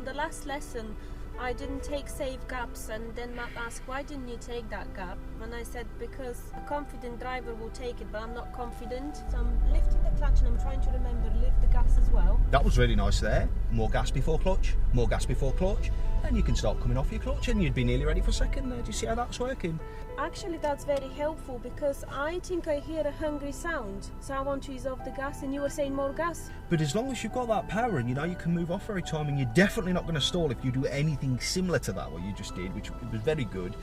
on the last lesson I didn't take safe gaps, and then Matt asked, why didn't you take that gap? And I said, because a confident driver will take it, but I'm not confident. So I'm lifting the clutch and I'm trying to remember lift the gas as well. That was really nice there. More gas before clutch, more gas before clutch, and you can start coming off your clutch and you'd be nearly ready for second there. Do you see how that's working? Actually, that's very helpful because I think I hear a hungry sound, so I want to ease off the gas, and you were saying more gas. But as long as you've got that power and you know you can move off every time, and you're definitely not going to stall if you do anything similar to that what you just did, which was very good.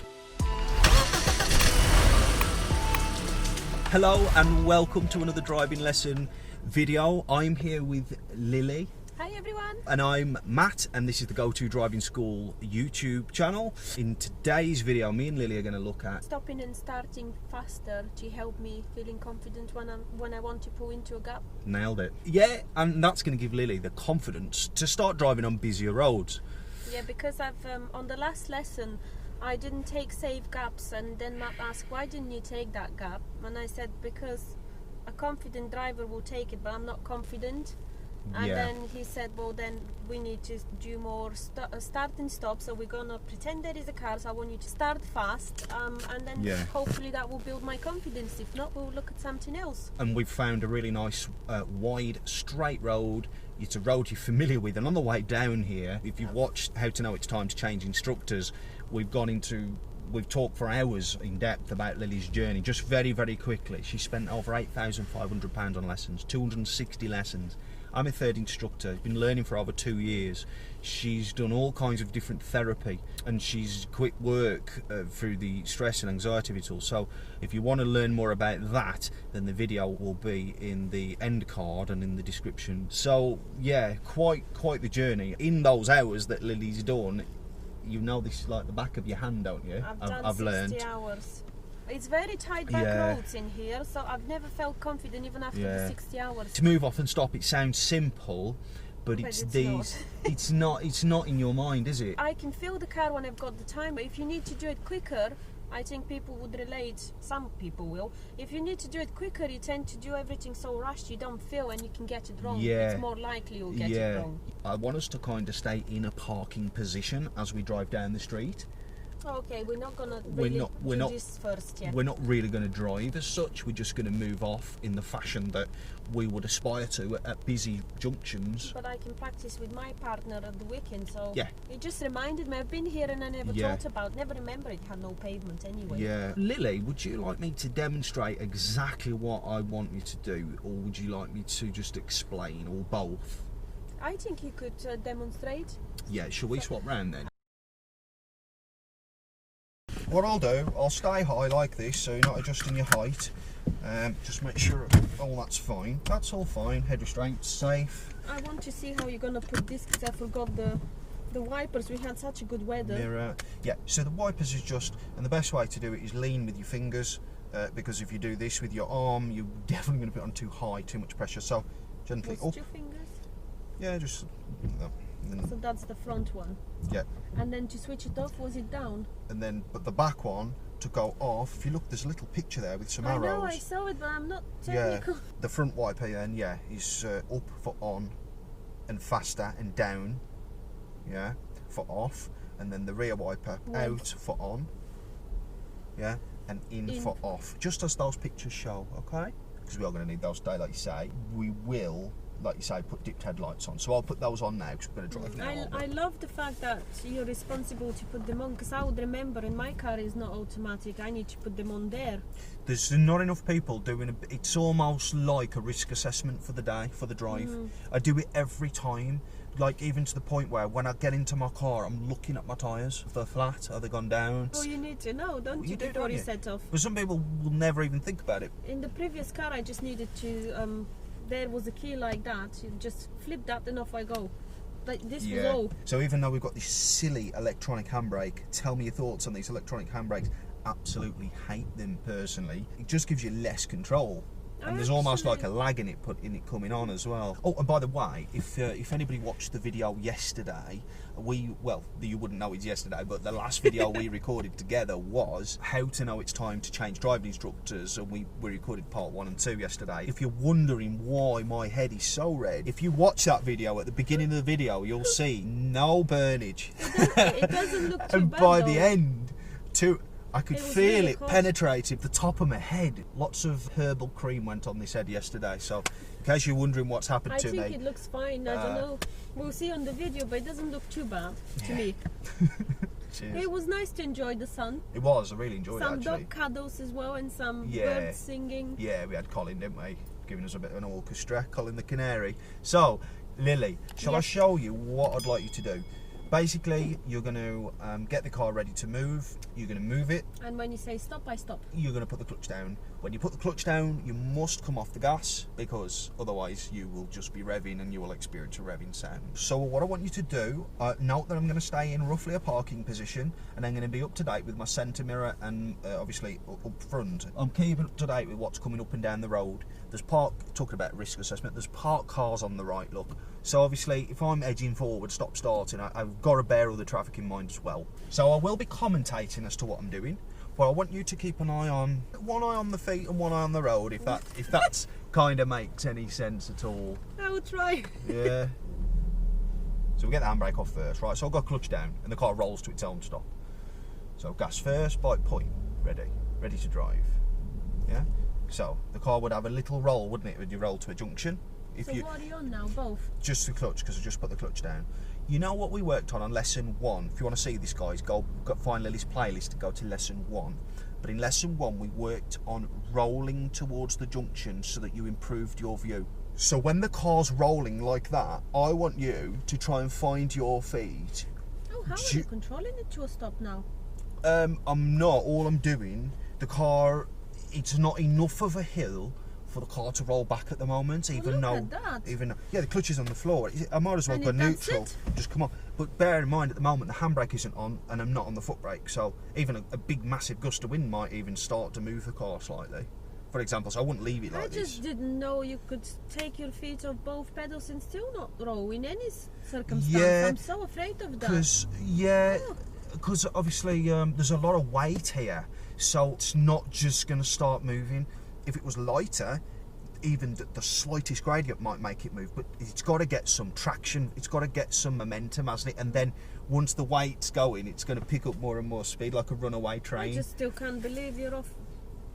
Hello and welcome to another driving lesson video. I'm here with Lily. Hi everyone. And I'm Matt, and this is the Go-To Driving School YouTube channel. In today's video, me and Lily are going to look at stopping and starting faster to help me feeling confident when I want to pull into a gap. Nailed it. Yeah, and that's going to give Lily the confidence to start driving on busier roads. Yeah, because I've on the last lesson I didn't take safe gaps, and then Matt asked, why didn't you take that gap? And I said, because a confident driver will take it, but I'm not confident. And then he said, well, then we need to do more start and stop, so we're gonna pretend there is a car, so I want you to start fast, and then hopefully that will build my confidence. If not, we'll look at something else. And we've found a really nice wide straight road. It's a road you're familiar with, and on the way down here, if you've watched How to Know It's Time to Change Instructors, we've talked for hours in depth about Lily's journey. Just very, very quickly, she spent over £8,500 on lessons, 260 lessons. I'm a third instructor, been learning for over 2 years. She's done all kinds of different therapy, and she's quit work through the stress and anxiety of it all. So if you want to learn more about that, then the video will be in the end card and in the description. So yeah, quite the journey. In those hours that Lily's done, you know this is like the back of your hand, don't you? I've learned 60 hours. It's very tight back roads in here, so I've never felt confident even after the 60 hours. To move off and stop, it sounds simple, but it's these. Not. It's not in your mind, is it? I can feel the car when I've got the timer. If you need to do it quicker, I think people would relate. Some people will. If you need to do it quicker, you tend to do everything so rushed you don't feel, and you can get it wrong. Yeah. It's more likely you'll get it wrong. I want us to kind of stay in a parking position as we drive down the street. Okay, we're not gonna really do this first yet. We're not really going to drive as such. We're just going to move off in the fashion that we would aspire to at busy junctions. But I can practice with my partner at the weekend, so it just reminded me. I've been here and I never never remember it had no pavement anyway. Yeah. Lily, would you like me to demonstrate exactly what I want you to do, or would you like me to just explain, or both? I think you could demonstrate. Yeah, shall we swap round then? What I'll do, I'll stay high like this, so you're not adjusting your height. Just make sure all that's fine. That's all fine. Head restraint's safe. I want to see how you're gonna put this, because I forgot the wipers. We had such a good weather. Mirror. Yeah. So the wipers is just, and the best way to do it is lean with your fingers, because if you do this with your arm, you're definitely going to put it on too high, too much pressure. So gently up. 2 fingers. Yeah, just. So that's the front one. Yeah. And then to switch it off, was it down? And then, but the back one to go off. If you look, there's a little picture there with some arrows. I know, I saw it, but I'm not technical. Yeah. The front wiper then, is up for on, and faster, and down. Yeah, for off, and then the rear wiper out for on. Yeah, and in for off. Just as those pictures show, okay? Because we are going to need those today, like you say. We will, like you say, put dipped headlights on. So I'll put those on now because we're going to drive now. I love the fact that you're responsible to put them on, because I would remember, and my car is not automatic, I need to put them on there. There's not enough people doing it's almost like a risk assessment for the day, for the drive. I do it every time, like even to the point where when I get into my car, I'm looking at my tyres. If they're flat, have they gone down? Well, you need to know, don't you, before you set off. But some people will never even think about it. In the previous car, I just needed to, there was a key like that, you just flip that and off I go. Like this was all. So even though we've got this silly electronic handbrake, tell me your thoughts on these electronic handbrakes. Absolutely hate them personally. It just gives you less control. and there's almost like a lag in it coming on as well. Oh, and by the way, if anybody watched the video yesterday, you wouldn't know it's yesterday, but the last video we recorded together was how to know it's time to change driving instructors, and we recorded part 1 and 2 yesterday. If you're wondering why my head is so red, if you watch that video, at the beginning of the video you'll see no burnage. It doesn't look too and bad by though. the end, I could feel really it penetrating the top of my head. Lots of herbal cream went on this head yesterday, so in case you're wondering what's happened to me. I think it looks fine, I don't know. We'll see on the video, but it doesn't look too bad to me. Cheers. It was nice to enjoy the sun. It was, I really enjoyed it Some actually. dog cuddles as well, and some birds singing. Yeah, we had Colin, didn't we? Giving us a bit of an orchestra, Colin the Canary. So, Lily, shall I show you what I'd like you to do? Basically, you're going to get the car ready to move. You're going to move it. And when you say stop, I stop. You're going to put the clutch down. When you put the clutch down, you must come off the gas, because otherwise you will just be revving and you will experience a revving sound. So what I want you to do, note that I'm going to stay in roughly a parking position, and I'm going to be up to date with my centre mirror and obviously up front. I'm keeping up to date with what's coming up and down the road. There's talking about risk assessment, there's parked cars on the right, look. So obviously, if I'm edging forward, stop starting, I've got to bear all the traffic in mind as well. So I will be commentating as to what I'm doing, but I want you to keep one eye on the feet and one eye on the road, if that's kind of makes any sense at all. I will try. Yeah. So we'll get the handbrake off first, right? So I've got clutch down, and the car rolls to its own stop. So gas first, bike point, ready to drive. Yeah. So the car would have a little roll, wouldn't it, when you roll to a junction? So what are you on now, both? Just the clutch, because I just put the clutch down. You know what we worked on lesson 1? If you want to see this, guys, find Lily's playlist and go to lesson 1. But in lesson 1, we worked on rolling towards the junction so that you improved your view. So when the car's rolling like that, I want you to try and find your feet. Oh, how are you controlling it to a stop now? I'm not. All I'm doing, the car, it's not enough of a hill for the car to roll back at the moment, even though the clutch is on the floor. I might as well go neutral, just come on. But bear in mind, at the moment the handbrake isn't on and I'm not on the foot brake, so even a big massive gust of wind might even start to move the car slightly, for example. So I wouldn't leave it like this. I just didn't know you could take your feet off both pedals and still not roll in any circumstance. Yeah, I'm so afraid of that. Because obviously there's a lot of weight here, so it's not just going to start moving. If it was lighter, even the slightest gradient might make it move, but it's got to get some traction, it's got to get some momentum, hasn't it? And then once the weight's going, it's going to pick up more and more speed, like a runaway train. I just still can't believe you're off.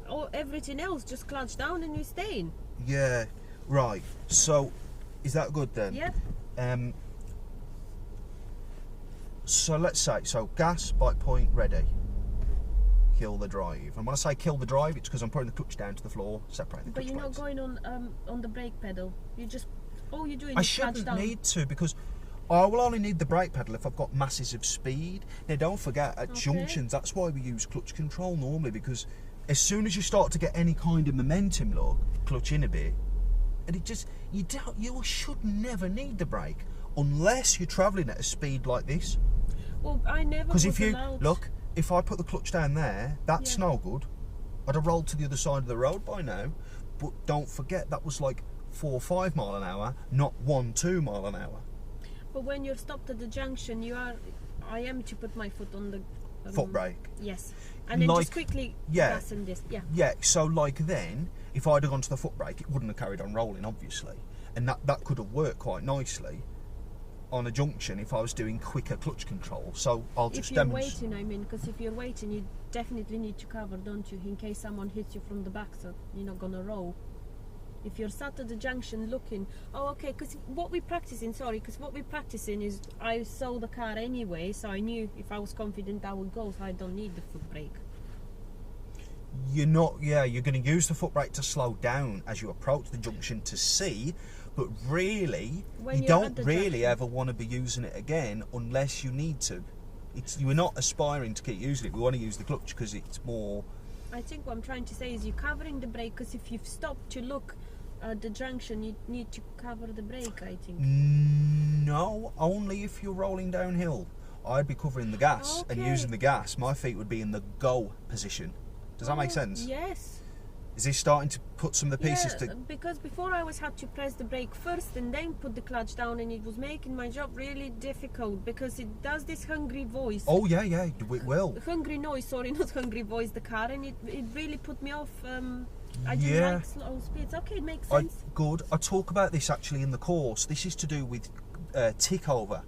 Oh, everything else just clutched down and you're staying. Yeah, right. So, is that good then? Yep. So let's say, gas, bike point, ready. Kill the drive. And when I say kill the drive, it's because I'm putting the clutch down to the floor, separating the clutch. But you're not going on the brake pedal. You just all you're doing I is clutch shouldn't down. need to, because I will only need the brake pedal if I've got masses of speed. Now don't forget, at junctions, that's why we use clutch control normally, because as soon as you start to get any kind of momentum, look, clutch in a bit, and it just you should never need the brake unless you're travelling at a speed like this. Well, I never. Because if you look. If I put the clutch down there, that's no good. I'd have rolled to the other side of the road by now. But don't forget, that was like 4 or 5 mile an hour, not 1-2 mile an hour. But when you're stopped at the junction, I am to put my foot on the foot brake. Yes, and then just quickly gas and this. Yeah. So like then, if I'd have gone to the foot brake, it wouldn't have carried on rolling, obviously, and that could have worked quite nicely on a junction if I was doing quicker clutch control. So I'll just demonstrate. If you're waiting, I mean, because if you're waiting, you definitely need to cover, don't you, in case someone hits you from the back, so you're not gonna roll. If you're sat at the junction looking, because what we're practicing is I saw the car anyway, so I knew if I was confident I would go, so I don't need the foot brake. You're going to use the foot brake to slow down as you approach the junction to see. But really, you don't really ever want to be using it again unless you need to. You're not aspiring to keep using it. We want to use the clutch because it's more. I think what I'm trying to say is you're covering the brake, because if you've stopped to look at the junction, you need to cover the brake, I think. No, only if you're rolling downhill. I'd be covering the gas and using the gas. My feet would be in the go position. Does that make sense? Yes. Is this starting to put some of the pieces Yeah, because before I always had to press the brake first and then put the clutch down, and it was making my job really difficult because it does this hungry voice. Oh yeah, it will. Hungry noise, sorry, not hungry voice, the car, and it really put me off. I didn't like slow speeds. Okay, it makes sense. Good. I talk about this actually in the course. This is to do with tick over.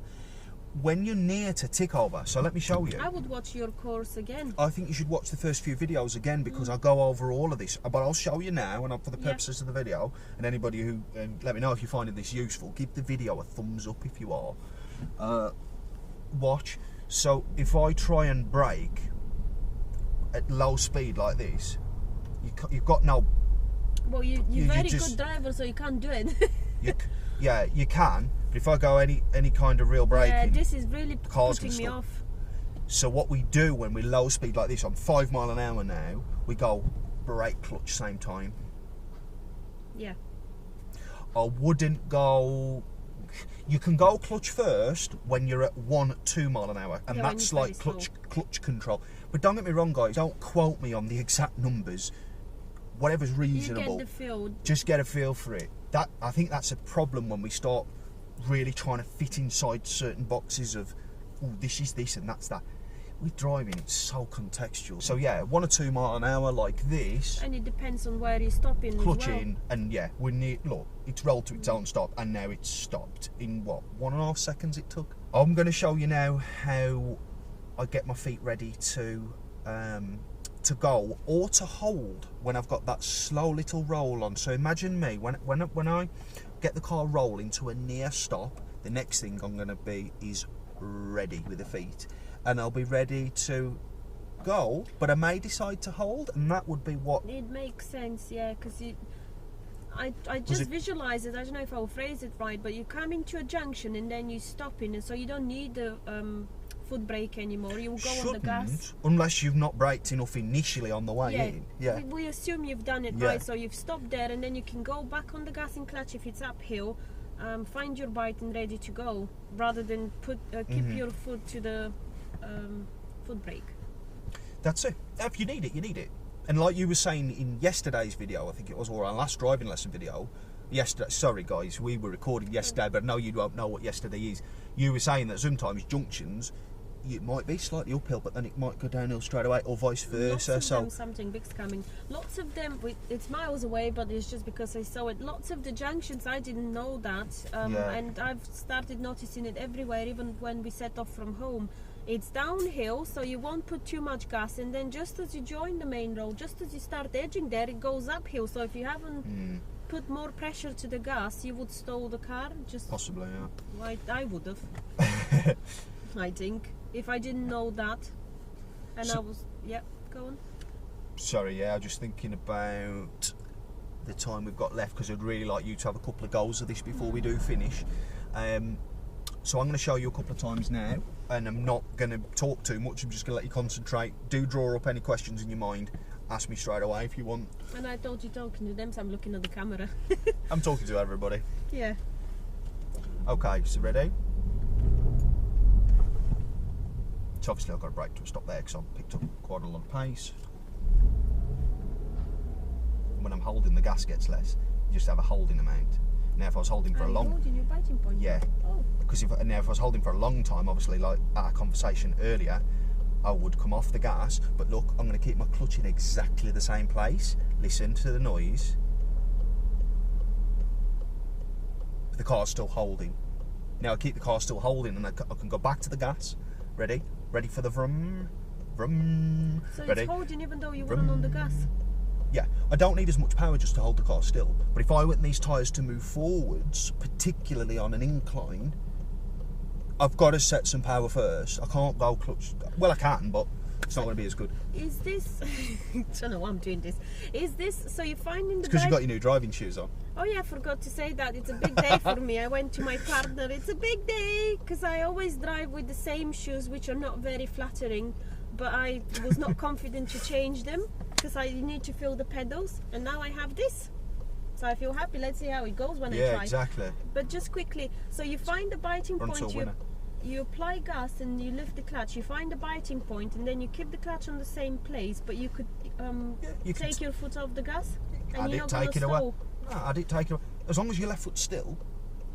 When you're near to tick over, so let me show you. I would watch your course again. I think you should watch the first few videos again because I go over all of this. But I'll show you now, and for the purposes of the video, and anybody who, let me know if you're finding this useful. Give the video a thumbs up if you are. Watch. So if I try and brake at low speed like this, you've got no... Well, you're very good driver, so you can't do it. Yeah, you can. But if I go any kind of real braking, yeah, this is really putting me off. So what we do when we're low speed like this, on 5 mile an hour now, we go brake clutch same time. Yeah. I wouldn't go... You can go clutch first when you're at 1-2 mile an hour, and that's like clutch control. But don't get me wrong, guys. Don't quote me on the exact numbers. Whatever's reasonable. You get the feel. Just get a feel for it. I think that's a problem when we start really trying to fit inside certain boxes of, oh, this is this and that's that. With driving, it's so contextual. So yeah, 1 or 2 mile an hour like this. And it depends on where you're stopping. Clutch in, and yeah, we need, look, it's rolled to its own stop, and now it's stopped in what, 1.5 seconds it took. I'm going to show you now how I get my feet ready to go or to hold when I've got that slow little roll on. So imagine me when I get the car rolling to a near stop, the next thing I'm going to be is ready with the feet, and I'll be ready to go, but I may decide to hold, and that would be what it makes sense. Yeah, because I just visualize it. I don't know if I'll phrase it right, but you come into a junction and then you stop in, and so you don't need the foot brake anymore. You will go on the gas, unless you've not braked enough initially on the way in. Yeah, we assume you've done it right, so you've stopped there, and then you can go back on the gas and clutch if it's uphill. Find your bite and ready to go, rather than keep your foot to the foot brake. That's it. If you need it, you need it. And like you were saying in yesterday's video, I think it was, or our last driving lesson video, yesterday, sorry guys, we were recording yesterday, but no, you don't know what yesterday is. You were saying that sometimes junctions, it might be slightly uphill, but then it might go downhill straight away, or vice versa. Lots of them, something big's coming. Lots of them, it's miles away, but it's just because I saw it. Lots of the junctions, I didn't know that, and I've started noticing it everywhere, even when we set off from home. It's downhill, so you won't put too much gas, and then just as you join the main road, just as you start edging there, it goes uphill. So if you haven't put more pressure to the gas, you would stall the car. Just possibly, yeah. I would have. I think if I didn't know that, and I was go on. Sorry, yeah, I'm just thinking about the time we've got left, because I'd really like you to have a couple of goals of this before we do finish. So I'm going to show you a couple of times now, and I'm not going to talk too much. I'm just going to let you concentrate. Do draw up any questions in your mind. Ask me straight away if you want. And I told you talking to them, so I'm looking at the camera. I'm talking to everybody. Yeah. Okay, so ready? So obviously I've got to brake to a stop there because I've picked up quite a lot of pace. When I'm holding, the gas gets less. You just have a holding amount. Now if I was holding for a long... holding your biting point? Yeah. Oh. Because if I was holding for a long time, obviously, like our conversation earlier, I would come off the gas. But look, I'm going to keep my clutch in exactly the same place. Listen to the noise. The car's still holding. Now I keep the car still holding, and I can go back to the gas. Ready? Ready for the vroom, vroom. So ready? It's holding even though you weren't on the gas? Yeah, I don't need as much power just to hold the car still. But if I want these tyres to move forwards, particularly on an incline, I've got to set some power first. I can't go clutch. Well, I can, but it's not going to be as good. Is this... I don't know why I'm doing this. Is this... So you're finding the... Because you've got your new driving shoes on. Oh yeah, I forgot to say that. It's a big day for me. I went to my partner. It's a big day because I always drive with the same shoes, which are not very flattering. But I was not confident to change them because I need to feel the pedals. And now I have this. So I feel happy. Let's see how it goes when I try. Yeah, exactly. But just quickly, so you find the biting point. you apply gas and you lift the clutch, you find the biting point, and then you keep the clutch on the same place, but you could take your foot off the gas, and you're not going to stall. No, I didn't take it away. As long as your left foot's still,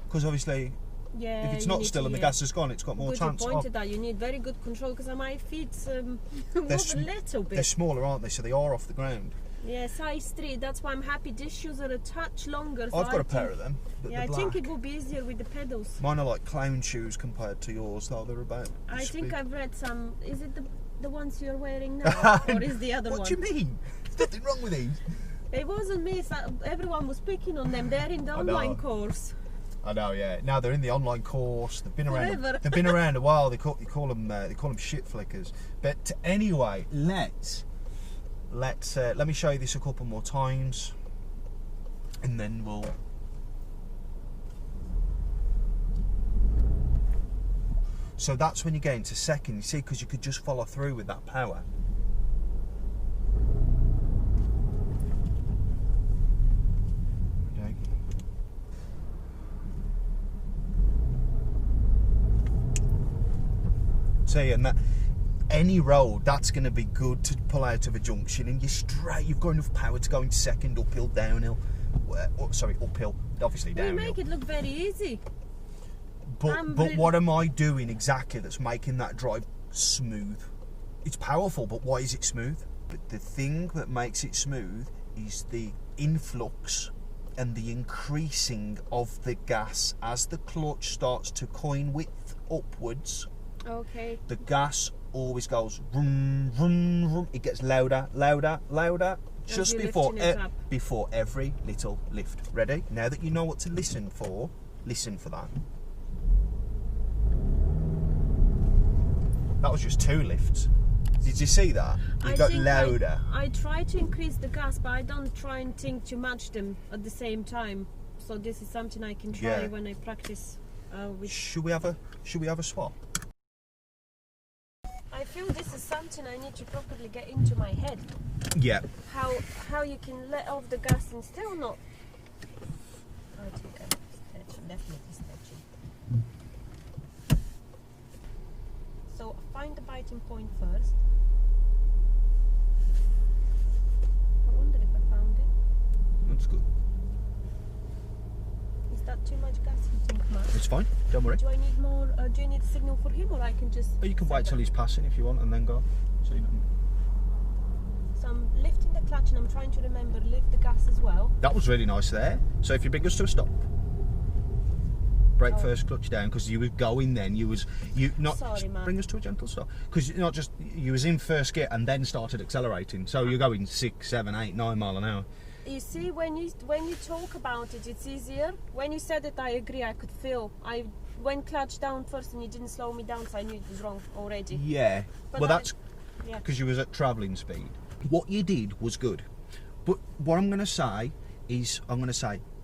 because obviously, yeah, if it's not still and the gas is gone, it's got more chance. You pointed that you need very good control, because my feet move a little bit. They're smaller, aren't they? So they are off the ground. Yeah, size 3. That's why I'm happy. These shoes are a touch longer. So I've got a pair of them. Yeah, I think it will be easier with the pedals. Mine are like clown shoes compared to yours, though. They're about. I think I've read some. Is it the ones you're wearing now, or is the other one? What do you mean? There's nothing wrong with these. It wasn't me. Everyone was picking on them. They're in the online course. I know, yeah. Now they're in the online course. They've been around. Forever. They've been around a while. They call them shit flickers. But anyway, let me show you this a couple more times, and then we'll. So that's when you get into second. You see, because you could just follow through with that power. Okay. See, and that. Any road, that's going to be good to pull out of a junction, and you're straight. You've got enough power to go into second, uphill, downhill. Sorry, uphill. Obviously downhill. We make it look very easy. But what am I doing exactly that's making that drive smooth? It's powerful, but why is it smooth? But the thing that makes it smooth is the influx and the increasing of the gas as the clutch starts to coin width upwards. Okay. The gas always goes vroom, vroom, vroom. It gets louder, louder, louder. Just before every little lift. Ready? Now that you know what to listen for that. That was just 2 lifts. Did you see that? It got louder. I try to increase the gas, but I don't try and think to match them at the same time. So this is something I can try when I practice. Should we have a swap? I feel this is something I need to properly get into my head. Yeah. How you can let off the gas and still not. I think I'm stretching, definitely stretching. So find the biting point first. I wonder if I found it. That's good. Is that too much gas, you think, Mark? It's fine, don't worry. Do I need more? Do you need a signal for him, or I can just? You can wait till he's passing if you want, and then go. So you know. So I'm lifting the clutch, and I'm trying to remember lift the gas as well. That was really nice there. So if you bring us to a stop, brake first, clutch down, because you were going then. Sorry, man. Bring us to a gentle stop, because not just you was in first gear and then started accelerating. So you're going 6, 7, 8, 9 mile an hour. You see, when you talk about it, it's easier. When you said it, I agree. I could feel. I went clutch down first, and you didn't slow me down, so I knew it was wrong already. Yeah. But well, that's because you was at travelling speed. What you did was good. But what I'm going to say is,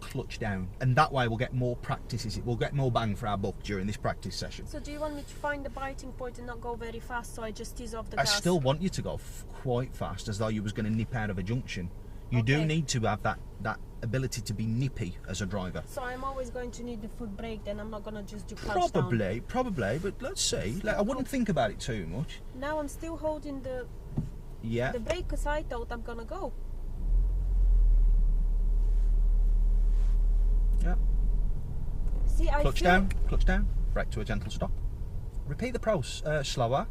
clutch down, and that way we'll get more practices. We'll get more bang for our buck during this practice session. So do you want me to find the biting point and not go very fast, so I just ease off the gas? I still want you to go quite fast, as though you was going to nip out of a junction. You do need to have that ability to be nippy as a driver. So I'm always going to need the foot brake, then I'm not going to just do clutch down. Probably, but let's see. I wouldn't think about it too much. Now I'm still holding the brake, because I thought I'm going to go. Yeah. See, clutch down, brake to a gentle stop. Repeat the process, slower.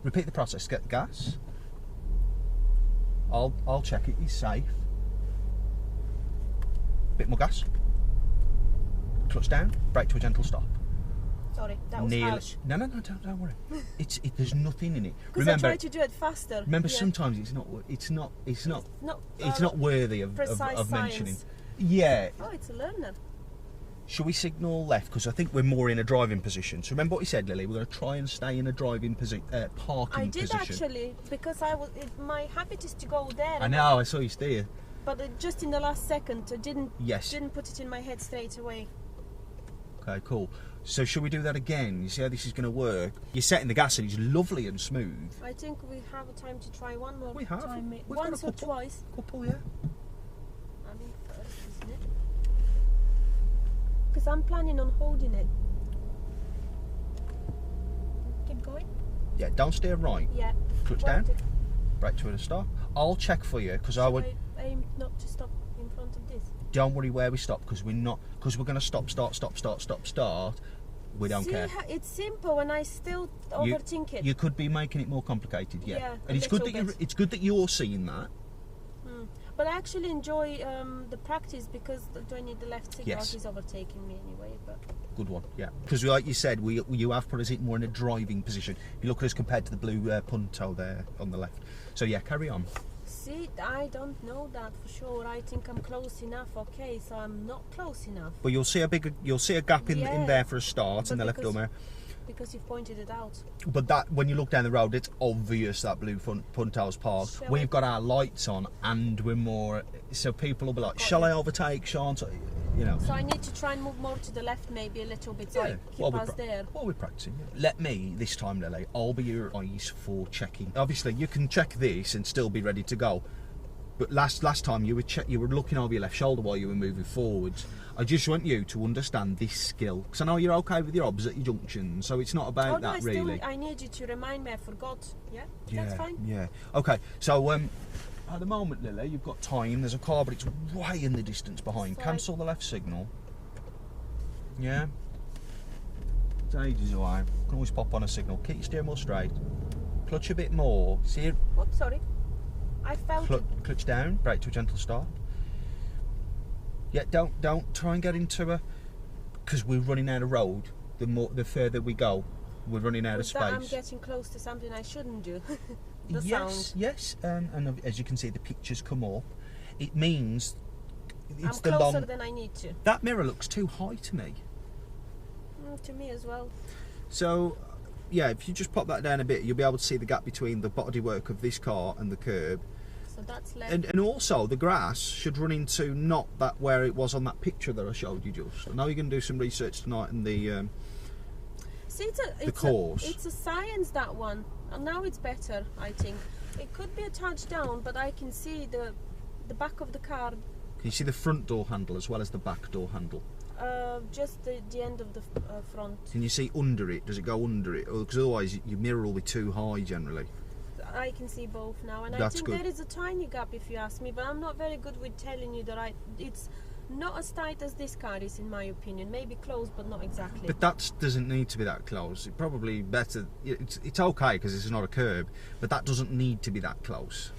Repeat the process, get the gas. I'll check it is safe. Bit more gas. Clutch down, brake to a gentle stop. Sorry, that was harsh. No, don't worry. There's nothing in it. Because I tried to do it faster. Remember, sometimes it's not worthy of mentioning. Yeah. Oh, it's a learner. Should we signal left? Because I think we're more in a driving position. So remember what you said, Lily. We're going to try and stay in a driving parking position. I did actually, because my habit is to go there. I know. I saw you steer. But just in the last second, I didn't put it in my head straight away. Okay, cool. So should we do that again? You see how this is going to work? You're setting the gas and it's lovely and smooth. I think we have a time to try one more time. Once or twice. Couple, yeah. I mean, first, isn't it? Because I'm planning on holding it. Yeah, don't steer right. Yeah. Clutch down. Brake to a stop. I'll check for you because I would. I aim not to stop in front of this. Don't worry where we stop because we're going to stop, start. We don't care. It's simple and I still overthink it. You could be making it more complicated, yeah. Yeah, and it's good that you're seeing that. But I actually enjoy the practice because doing it the left signal is overtaking me anyway. But good one, yeah. Because like you said, you have put us in more in a driving position. You look at us compared to the blue Punto there on the left. So yeah, carry on. See, I don't know that for sure. I think I'm close enough. Okay, so I'm not close enough. But you'll see a gap in there for a start in the left door mirror. Because you've pointed it out. But that when you look down the road, it's obvious that blue Punto's parked. We've got our lights on, and we're more. So people will be like, "Shall I overtake, Sean?" So, you know. So I need to try and move more to the left, maybe a little bit. So I keep us there. While we're practicing, let me this time, Lily. I'll be your eyes for checking. Obviously, you can check this and still be ready to go. But last time you were looking over your left shoulder while you were moving forwards. I just want you to understand this skill because I know you're okay with your obs at your junction, so it's not about that really. I need you to remind me. I forgot. Yeah, that's fine. Yeah. Okay. So at the moment, Lily, you've got time. There's a car, but it's way in the distance behind. Cancel the left signal. Yeah. It's ages away. Can always pop on a signal. Keep your steering wheel straight. Clutch a bit more. See it? Whoops, sorry. I felt it. Clutch down. Brake to a gentle stop. Yeah, don't try and get into because we're running out of road. The further we go, we're running out of space. I'm getting close to something I shouldn't do. Yes, and as you can see, the pictures come up. It means it's I'm closer than I need to. That mirror looks too high to me. To me as well. So, yeah, if you just pop that down a bit, you'll be able to see the gap between the bodywork of this car and the curb. So that's left. And also the grass should run into not that where it was on that picture that I showed you just. I know you're going to do some research tonight in the course. It's a science, that one. And now it's better, I think. It could be a touch down, but I can see the back of the car. Can you see the front door handle as well as the back door handle? Just the end of the front. Can you see under it? Does it go under it? Because otherwise your mirror will be too high generally. I can see both now, and That's I think good. there is a tiny gap if you ask me, but I'm not very good with telling you that it's not as tight as this car is, in my opinion. Maybe close, but not exactly. But that doesn't need to be that close. It probably better. It's okay because it's not a curb, but that doesn't need to be that close.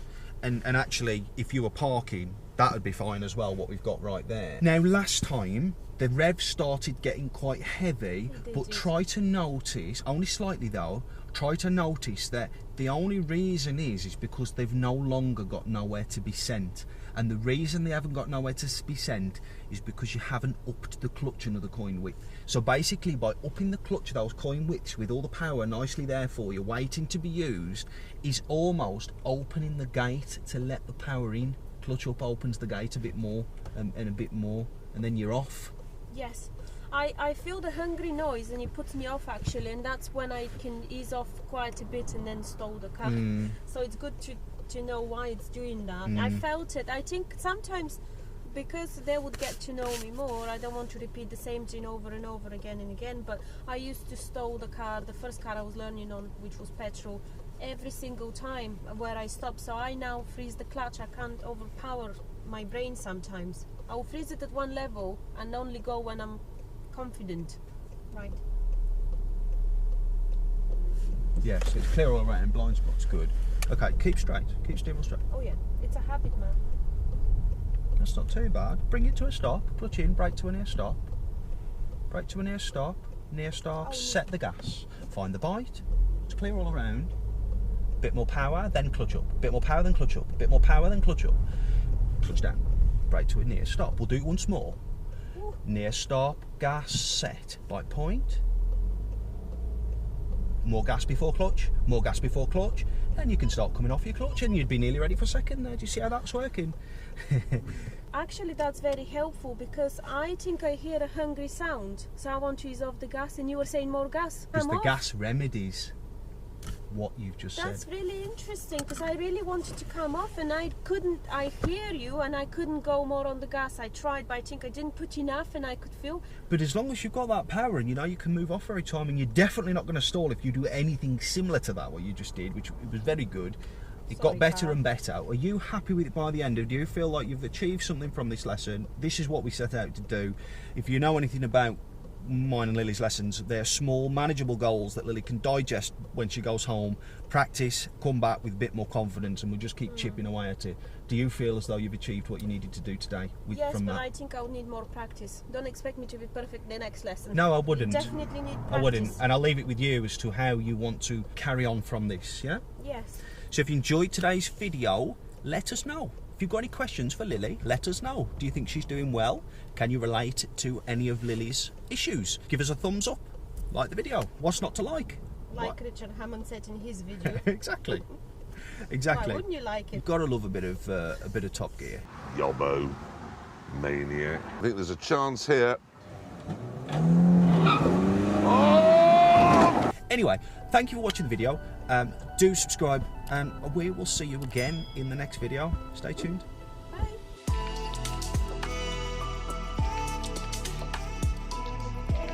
And actually, if you were parking, that would be fine as well. What we've got right there. Now, last time the revs started getting quite heavy, but try to notice, only slightly though. Try to notice that the only reason is because they've no longer got nowhere to be sent. And the reason they haven't got nowhere to be sent is because you haven't upped the clutch another coin width. So basically by upping the clutch, those coin widths with all the power nicely there for you, waiting to be used, is almost opening the gate to let the power in. Clutch up opens the gate a bit more and a bit more, and then you're off. Yes. I feel the hungry noise and it puts me off actually, and that's when I can ease off quite a bit and then stall the car. So it's good to know why it's doing that. I felt it. I think sometimes because they would get to know me more, I don't want to repeat the same thing over and over again and again, but I used to stall the car, the first car I was learning on, which was petrol, every single time where I stop. So I now freeze the clutch. I can't overpower my brain sometimes. I'll freeze it at one level and only go when I'm confident. Right. Yes, it's clear all around. Blind spot's good. Okay, keep straight. Keep steering wheel straight. Oh yeah, it's a habit, man. That's not too bad. Bring it to a stop. Clutch in. Brake to a near stop. Brake to a near stop. Near stop. Set the gas. Find the bite. It's clear all around. Bit more power, then clutch up. Bit more power, then clutch up. Bit more power, then clutch up. Clutch down. Brake to a near stop. We'll do it once more. Near stop, gas, set, bite point. More gas before clutch, more gas before clutch, then you can start coming off your clutch and you'd be nearly ready for second there. Do you see how that's working? Actually, that's very helpful because I think I hear a hungry sound, so I want to ease off the gas, and you were saying more gas. It's the gas remedies. what you've just said. That's really interesting, because I really wanted to come off and I couldn't. I hear you and I couldn't go more on the gas. I tried, but I think I didn't put enough and I could feel. But as long as you've got that power and you know you can move off every time, and you're definitely not going to stall if you do anything similar to that, what you just did, which was very good. It got better and better. Are you happy with it by the end? Do you feel like you've achieved something from this lesson? This is what we set out to do. If you know anything about mine and Lily's lessons, they're small, manageable goals that Lily can digest when she goes home, practice, come back with a bit more confidence, and we'll just keep chipping away at it. Do you feel as though you've achieved what you needed to do today? Yes, but I think I'll need more practice. Don't expect me to be perfect the next lesson. No, I wouldn't. You definitely need practice. I wouldn't. And I'll leave it with you as to how you want to carry on from this, yeah? Yes. So if you enjoyed today's video, let us know. If you've got any questions for Lily, let us know. Do you think she's doing well? Can you relate to any of Lily's issues? Give us a thumbs up, like the video. What's not to like? Like Richard Hammond said in his video. Exactly. Exactly. Why wouldn't you like it? You've got to love a bit of Top Gear. Yobbo, maniac. I think there's a chance here. Anyway, thank you for watching the video. Do subscribe, and we will see you again in the next video. Stay tuned.